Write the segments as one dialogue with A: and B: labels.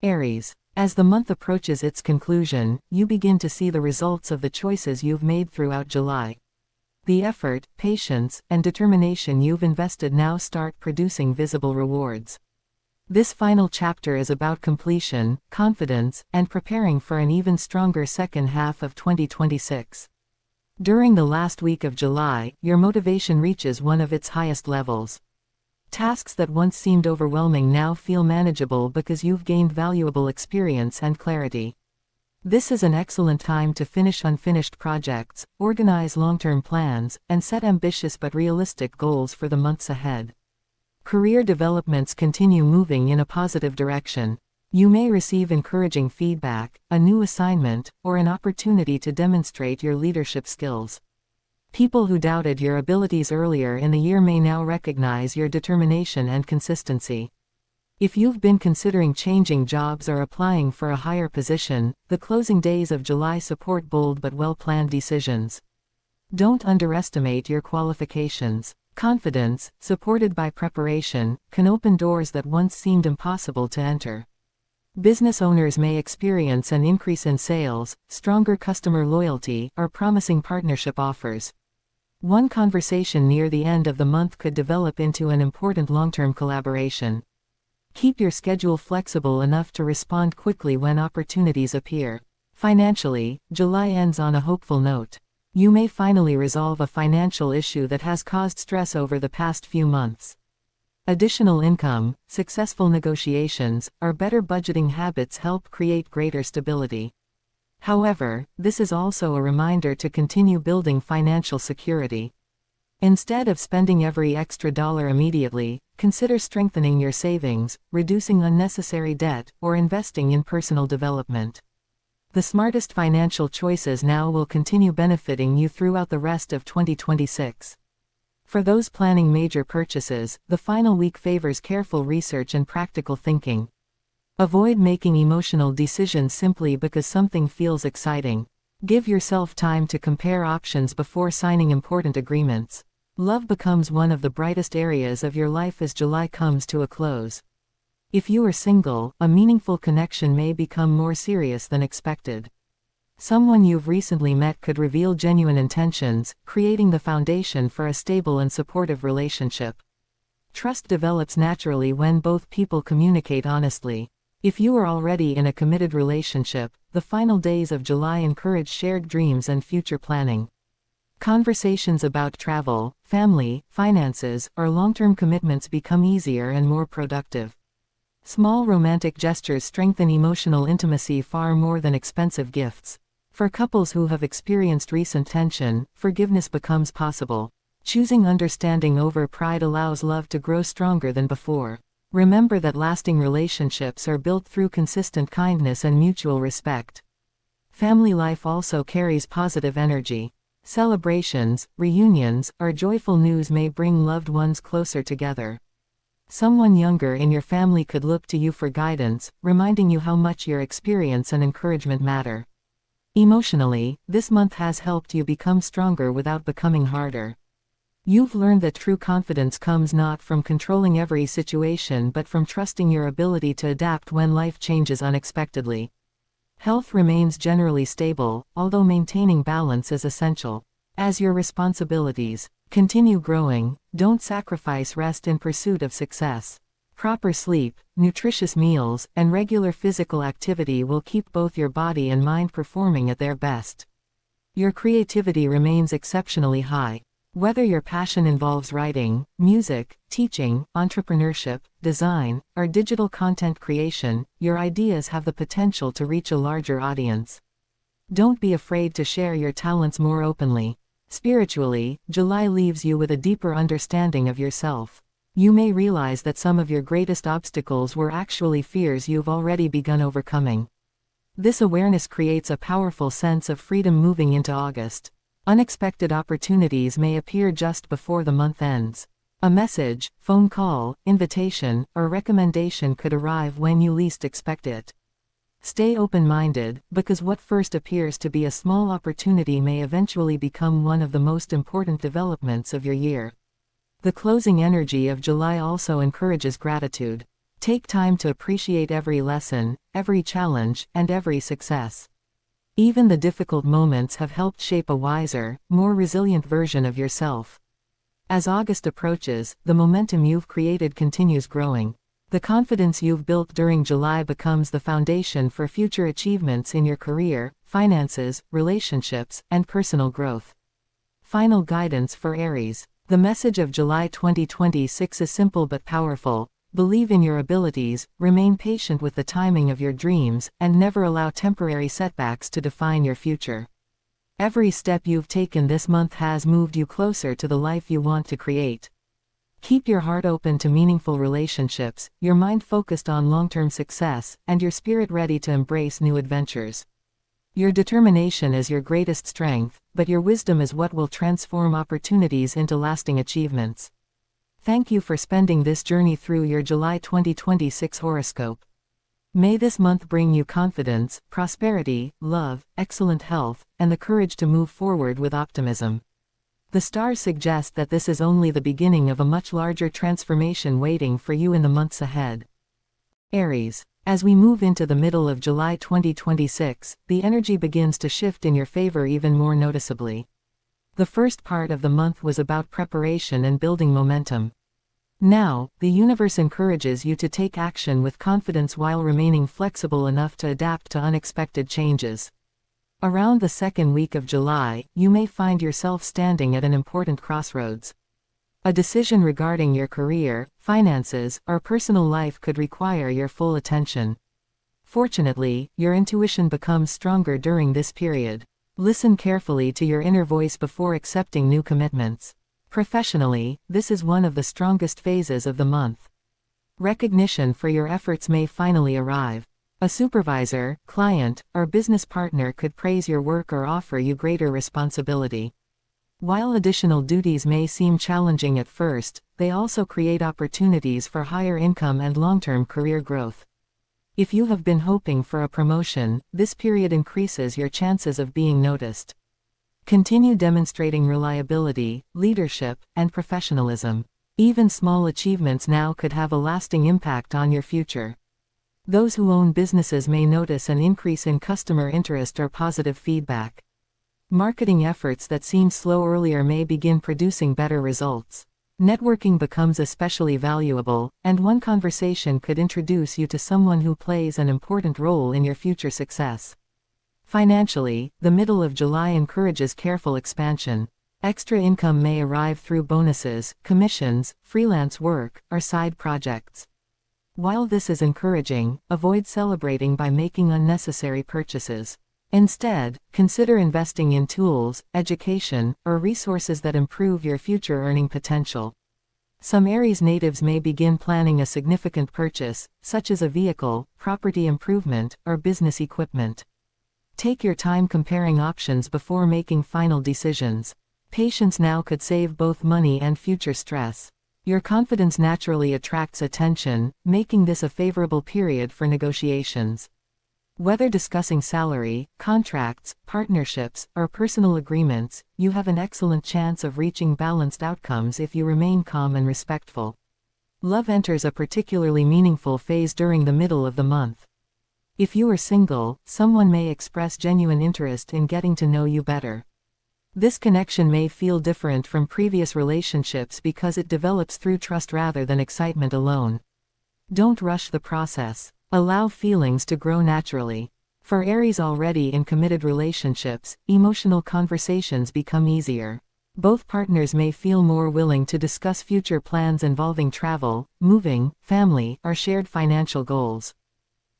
A: Aries. As the month approaches its conclusion, you begin to see the results of the choices you've made throughout July. The effort, patience, and determination you've invested now start producing visible rewards. This final chapter is about completion, confidence, and preparing for an even stronger second half of 2026. During the last week of July, your motivation reaches one of its highest levels. Tasks that once seemed overwhelming now feel manageable because you've gained valuable experience and clarity. This is an excellent time to finish unfinished projects, organize long-term plans, and set ambitious but realistic goals for the months ahead. Career developments continue moving in a positive direction. You may receive encouraging feedback, a new assignment, or an opportunity to demonstrate your leadership skills. People who doubted your abilities earlier in the year may now recognize your determination and consistency. If you've been considering changing jobs or applying for a higher position, the closing days of July support bold but well-planned decisions. Don't underestimate your qualifications. Confidence, supported by preparation, can open doors that once seemed impossible to enter. Business owners may experience an increase in sales, stronger customer loyalty, or promising partnership offers. One conversation near the end of the month could develop into an important long-term collaboration. Keep your schedule flexible enough to respond quickly when opportunities appear. Financially, July ends on a hopeful note. You may finally resolve a financial issue that has caused stress over the past few months. Additional income, successful negotiations, or better budgeting habits help create greater stability. However, this is also a reminder to continue building financial security. Instead of spending every extra dollar immediately, consider strengthening your savings, reducing unnecessary debt, or investing in personal development. The smartest financial choices now will continue benefiting you throughout the rest of 2026. For those planning major purchases, the final week favors careful research and practical thinking. Avoid making emotional decisions simply because something feels exciting. Give yourself time to compare options before signing important agreements. Love becomes one of the brightest areas of your life as July comes to a close. If you are single, a meaningful connection may become more serious than expected. Someone you've recently met could reveal genuine intentions, creating the foundation for a stable and supportive relationship. Trust develops naturally when both people communicate honestly. If you are already in a committed relationship, the final days of July encourage shared dreams and future planning. Conversations about travel, family, finances, or long-term commitments become easier and more productive. Small romantic gestures strengthen emotional intimacy far more than expensive gifts. For couples who have experienced recent tension, forgiveness becomes possible. Choosing understanding over pride allows love to grow stronger than before. Remember that lasting relationships are built through consistent kindness and mutual respect. Family life also carries positive energy. Celebrations, reunions, or joyful news may bring loved ones closer together. Someone younger in your family could look to you for guidance, reminding you how much your experience and encouragement matter. Emotionally, this month has helped you become stronger without becoming harder. You've learned that true confidence comes not from controlling every situation but from trusting your ability to adapt when life changes unexpectedly. Health remains generally stable, although maintaining balance is essential. As your responsibilities continue growing, don't sacrifice rest in pursuit of success. Proper sleep, nutritious meals, and regular physical activity will keep both your body and mind performing at their best. Your creativity remains exceptionally high. Whether your passion involves writing, music, teaching, entrepreneurship, design, or digital content creation, your ideas have the potential to reach a larger audience. Don't be afraid to share your talents more openly. Spiritually, July leaves you with a deeper understanding of yourself. You may realize that some of your greatest obstacles were actually fears you've already begun overcoming. This awareness creates a powerful sense of freedom moving into August. Unexpected opportunities may appear just before the month ends. A message, phone call, invitation, or recommendation could arrive when you least expect it. Stay open-minded, because what first appears to be a small opportunity may eventually become one of the most important developments of your year. The closing energy of July also encourages gratitude. Take time to appreciate every lesson, every challenge, and every success. Even the difficult moments have helped shape a wiser, more resilient version of yourself. As August approaches, the momentum you've created continues growing. The confidence you've built during July becomes the foundation for future achievements in your career, finances, relationships, and personal growth. Final guidance for Aries. The message of July 2026 is simple but powerful. Believe in your abilities, remain patient with the timing of your dreams, and never allow temporary setbacks to define your future. Every step you've taken this month has moved you closer to the life you want to create. Keep your heart open to meaningful relationships, your mind focused on long-term success, and your spirit ready to embrace new adventures. Your determination is your greatest strength, but your wisdom is what will transform opportunities into lasting achievements. Thank you for spending this journey through your July 2026 horoscope. May this month bring you confidence, prosperity, love, excellent health, and the courage to move forward with optimism. The stars suggest that this is only the beginning of a much larger transformation waiting for you in the months ahead. Aries. As we move into the middle of July 2026, the energy begins to shift in your favor even more noticeably. The first part of the month was about preparation and building momentum. Now, the universe encourages you to take action with confidence while remaining flexible enough to adapt to unexpected changes. Around the second week of July, you may find yourself standing at an important crossroads. A decision regarding your career, finances, or personal life could require your full attention. Fortunately, your intuition becomes stronger during this period. Listen carefully to your inner voice before accepting new commitments. Professionally, this is one of the strongest phases of the month. Recognition for your efforts may finally arrive. A supervisor, client, or business partner could praise your work or offer you greater responsibility. While additional duties may seem challenging at first, they also create opportunities for higher income and long-term career growth. If you have been hoping for a promotion, this period increases your chances of being noticed. Continue demonstrating reliability, leadership, and professionalism. Even small achievements now could have a lasting impact on your future. Those who own businesses may notice an increase in customer interest or positive feedback. Marketing efforts that seemed slow earlier may begin producing better results. Networking becomes especially valuable, and one conversation could introduce you to someone who plays an important role in your future success. Financially, the middle of July encourages careful expansion. Extra income may arrive through bonuses, commissions, freelance work, or side projects. While this is encouraging, avoid celebrating by making unnecessary purchases. Instead, consider investing in tools, education, or resources that improve your future earning potential. Some Aries natives may begin planning a significant purchase, such as a vehicle, property improvement, or business equipment. Take your time comparing options before making final decisions. Patience now could save both money and future stress. Your confidence naturally attracts attention, making this a favorable period for negotiations. Whether discussing salary, contracts, partnerships, or personal agreements, you have an excellent chance of reaching balanced outcomes if you remain calm and respectful. Love enters a particularly meaningful phase during the middle of the month. If you are single, someone may express genuine interest in getting to know you better. This connection may feel different from previous relationships because it develops through trust rather than excitement alone. Don't rush the process. Allow feelings to grow naturally. For Aries already in committed relationships, emotional conversations become easier. Both partners may feel more willing to discuss future plans involving travel, moving, family, or shared financial goals.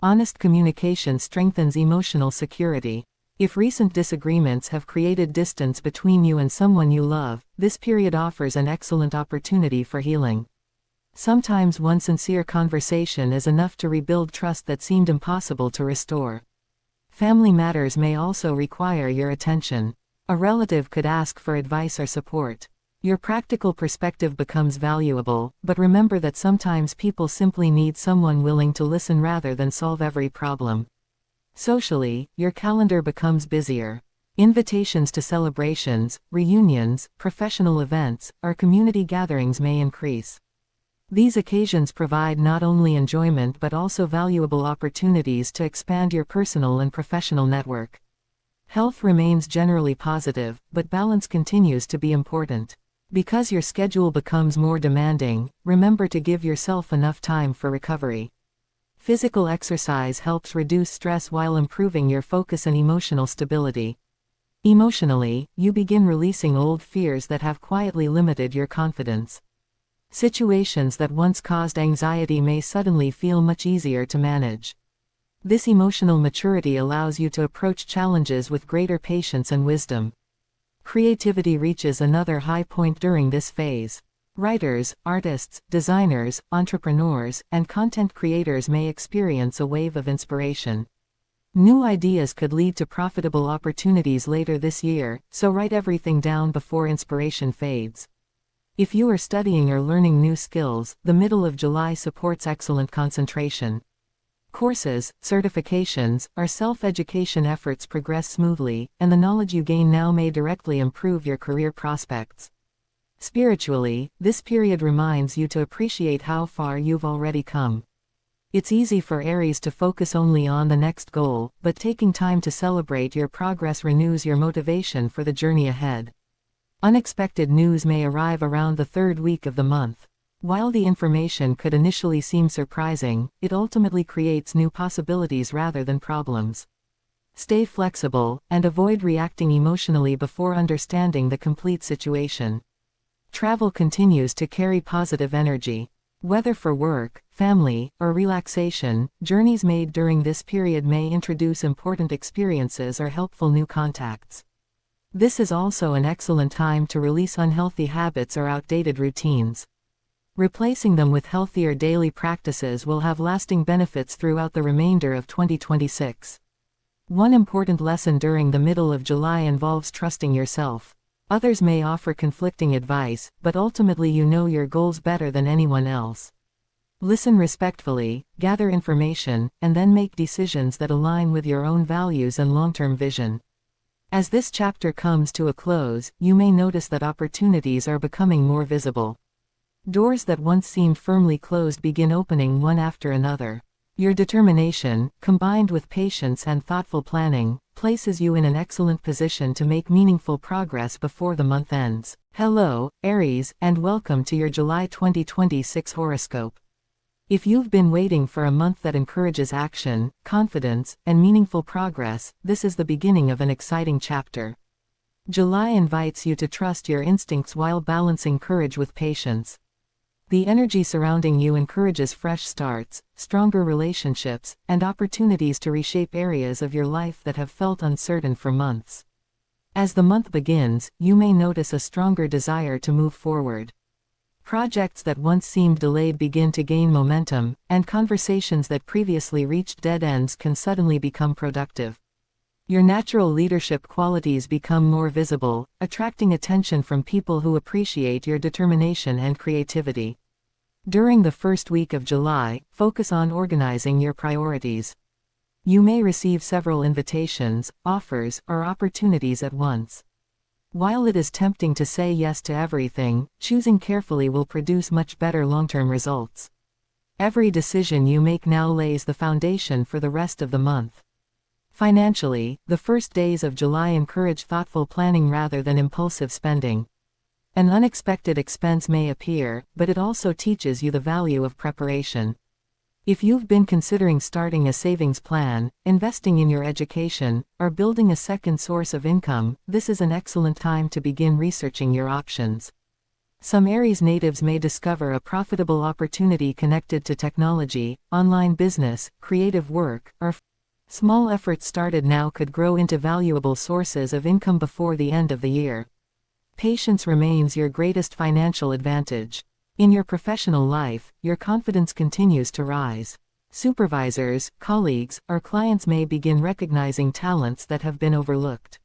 A: Honest communication strengthens emotional security. If recent disagreements have created distance between you and someone you love, this period offers an excellent opportunity for healing. Sometimes one sincere conversation is enough to rebuild trust that seemed impossible to restore. Family matters may also require your attention. A relative could ask for advice or support. Your practical perspective becomes valuable, but remember that sometimes people simply need someone willing to listen rather than solve every problem. Socially, your calendar becomes busier. Invitations to celebrations, reunions, professional events, or community gatherings may increase. These occasions provide not only enjoyment but also valuable opportunities to expand your personal and professional network. Health remains generally positive, but balance continues to be important. Because your schedule becomes more demanding, remember to give yourself enough time for recovery. Physical exercise helps reduce stress while improving your focus and emotional stability. Emotionally, you begin releasing old fears that have quietly limited your confidence. Situations that once caused anxiety may suddenly feel much easier to manage. This emotional maturity allows you to approach challenges with greater patience and wisdom. Creativity reaches another high point during this phase. Writers, artists, designers, entrepreneurs, and content creators may experience a wave of inspiration. New ideas could lead to profitable opportunities later this year, so write everything down before inspiration fades. If you are studying or learning new skills, the middle of July supports excellent concentration. Courses, certifications, or self-education efforts progress smoothly, and the knowledge you gain now may directly improve your career prospects. Spiritually, this period reminds you to appreciate how far you've already come. It's easy for Aries to focus only on the next goal, but taking time to celebrate your progress renews your motivation for the journey ahead. Unexpected news may arrive around the third week of the month. While the information could initially seem surprising, it ultimately creates new possibilities rather than problems. Stay flexible, and avoid reacting emotionally before understanding the complete situation. Travel continues to carry positive energy. Whether for work, family, or relaxation, journeys made during this period may introduce important experiences or helpful new contacts. This is also an excellent time to release unhealthy habits or outdated routines. Replacing them with healthier daily practices will have lasting benefits throughout the remainder of 2026. One important lesson during the middle of July involves trusting yourself. Others may offer conflicting advice, but ultimately you know your goals better than anyone else. Listen respectfully, gather information, and then make decisions that align with your own values and long-term vision. As this chapter comes to a close, you may notice that opportunities are becoming more visible. Doors that once seemed firmly closed begin opening one after another. Your determination, combined with patience and thoughtful planning, places you in an excellent position to make meaningful progress before the month ends. Hello, Aries, and welcome to your July 2026 horoscope. If you've been waiting for a month that encourages action, confidence, and meaningful progress, this is the beginning of an exciting chapter. July invites you to trust your instincts while balancing courage with patience. The energy surrounding you encourages fresh starts, stronger relationships, and opportunities to reshape areas of your life that have felt uncertain for months. As the month begins, you may notice a stronger desire to move forward. Projects that once seemed delayed begin to gain momentum, and conversations that previously reached dead ends can suddenly become productive. Your natural leadership qualities become more visible, attracting attention from people who appreciate your determination and creativity. During the first week of July, focus on organizing your priorities. You may receive several invitations, offers, or opportunities at once. While it is tempting to say yes to everything, choosing carefully will produce much better long-term results. Every decision you make now lays the foundation for the rest of the month. Financially, the first days of July encourage thoughtful planning rather than impulsive spending. An unexpected expense may appear, but it also teaches you the value of preparation. If you've been considering starting a savings plan, investing in your education, or building a second source of income, this is an excellent time to begin researching your options. Some Aries natives may discover a profitable opportunity connected to technology, online business, creative work, or small efforts started now could grow into valuable sources of income before the end of the year. Patience remains your greatest financial advantage. In your professional life, your confidence continues to rise. Supervisors, colleagues, or clients may begin recognizing talents that have been overlooked.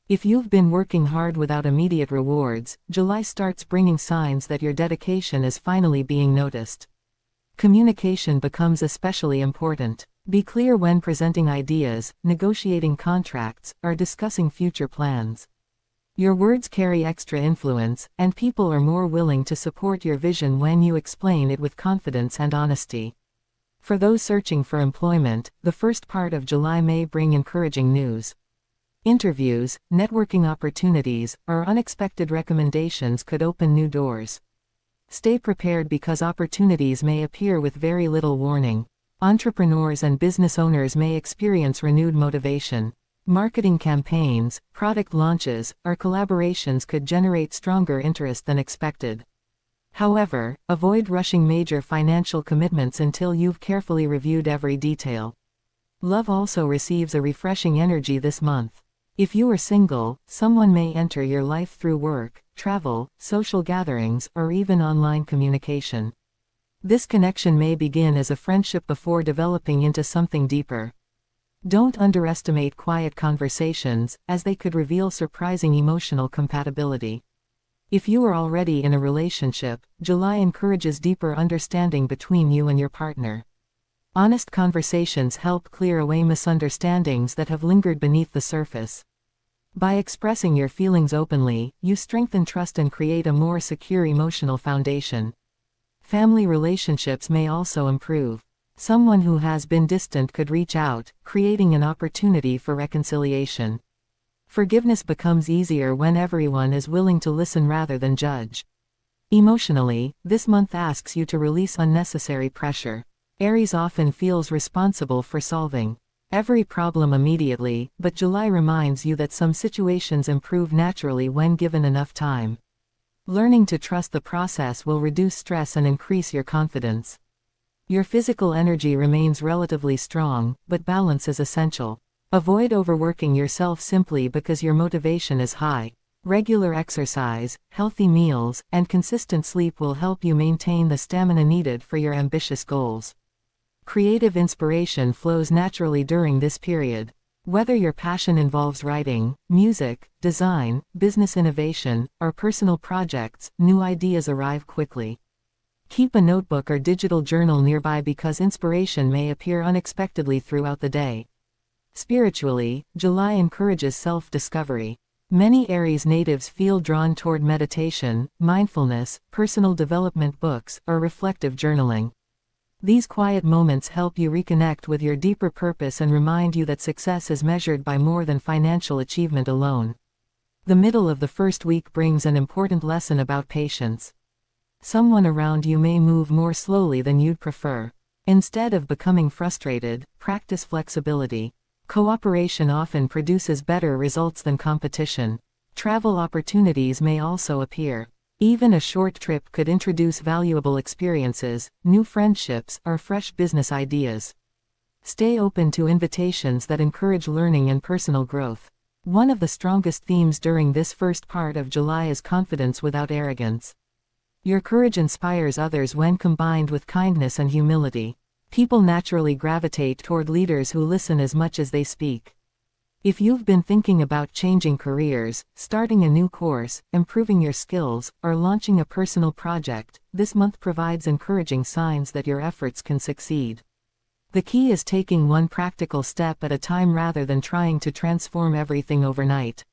A: If you've been working hard without immediate rewards, July starts bringing signs that your dedication is finally being noticed. Communication becomes especially important. Be clear when presenting ideas, negotiating contracts, or discussing future plans. Your words carry extra influence, and people are more willing to support your vision when you explain it with confidence and honesty. For those searching for employment, the first part of July may bring encouraging news. Interviews, networking opportunities, or unexpected recommendations could open new doors. Stay prepared because opportunities may appear with very little warning. Entrepreneurs and business owners may experience renewed motivation. Marketing campaigns, product launches, or collaborations could generate stronger interest than expected. However, avoid rushing major financial commitments until you've carefully reviewed every detail. Love also receives a refreshing energy this month. If you are single, someone may enter your life through work, travel, social gatherings, or even online communication. This connection may begin as a friendship before developing into something deeper. Don't underestimate quiet conversations, as they could reveal surprising emotional compatibility. If you are already in a relationship, July encourages deeper understanding between you and your partner. Honest conversations help clear away misunderstandings that have lingered beneath the surface. By expressing your feelings openly, you strengthen trust and create a more secure emotional foundation. Family relationships may also improve. Someone who has been distant could reach out, creating an opportunity for reconciliation. Forgiveness becomes easier when everyone is willing to listen rather than judge. Emotionally, this month asks you to release unnecessary pressure. Aries often feels responsible for solving every problem immediately, but July reminds you that some situations improve naturally when given enough time. Learning to trust the process will reduce stress and increase your confidence. Your physical energy remains relatively strong, but balance is essential. Avoid overworking yourself simply because your motivation is high. Regular exercise, healthy meals, and consistent sleep will help you maintain the stamina needed for your ambitious goals. Creative inspiration flows naturally during this period. Whether your passion involves writing, music, design, business innovation, or personal projects, new ideas arrive quickly. Keep a notebook or digital journal nearby because inspiration may appear unexpectedly throughout the day. Spiritually, July encourages self-discovery. Many Aries natives feel drawn toward meditation, mindfulness, personal development books, or reflective journaling. These quiet moments help you reconnect with your deeper purpose and remind you that success is measured by more than financial achievement alone. The middle of the first week brings an important lesson about patience. Someone around you may move more slowly than you'd prefer. Instead of becoming frustrated, practice flexibility. Cooperation often produces better results than competition. Travel opportunities may also appear. Even a short trip could introduce valuable experiences, new friendships, or fresh business ideas. Stay open to invitations that encourage learning and personal growth. One of the strongest themes during this first part of July is confidence without arrogance. Your courage inspires others when combined with kindness and humility. People naturally gravitate toward leaders who listen as much as they speak. If you've been thinking about changing careers, starting a new course, improving your skills, or launching a personal project, this month provides encouraging signs that your efforts can succeed. The key is taking one practical step at a time rather than trying to transform everything overnight.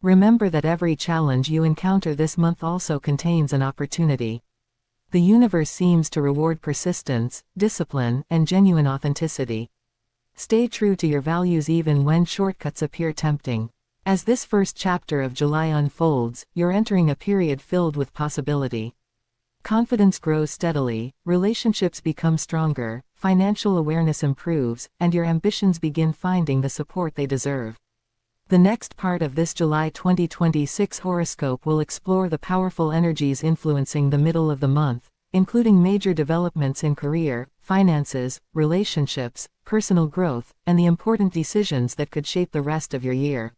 A: Remember that every challenge you encounter this month also contains an opportunity. The universe seems to reward persistence, discipline, and genuine authenticity. Stay true to your values even when shortcuts appear tempting. As this first chapter of July unfolds, you're entering a period filled with possibility. Confidence grows steadily, relationships become stronger, financial awareness improves, and your ambitions begin finding the support they deserve. The next part of this July 2026 horoscope will explore the powerful energies influencing the middle of the month, including major developments in career, finances, relationships, personal growth, and the important decisions that could shape the rest of your year.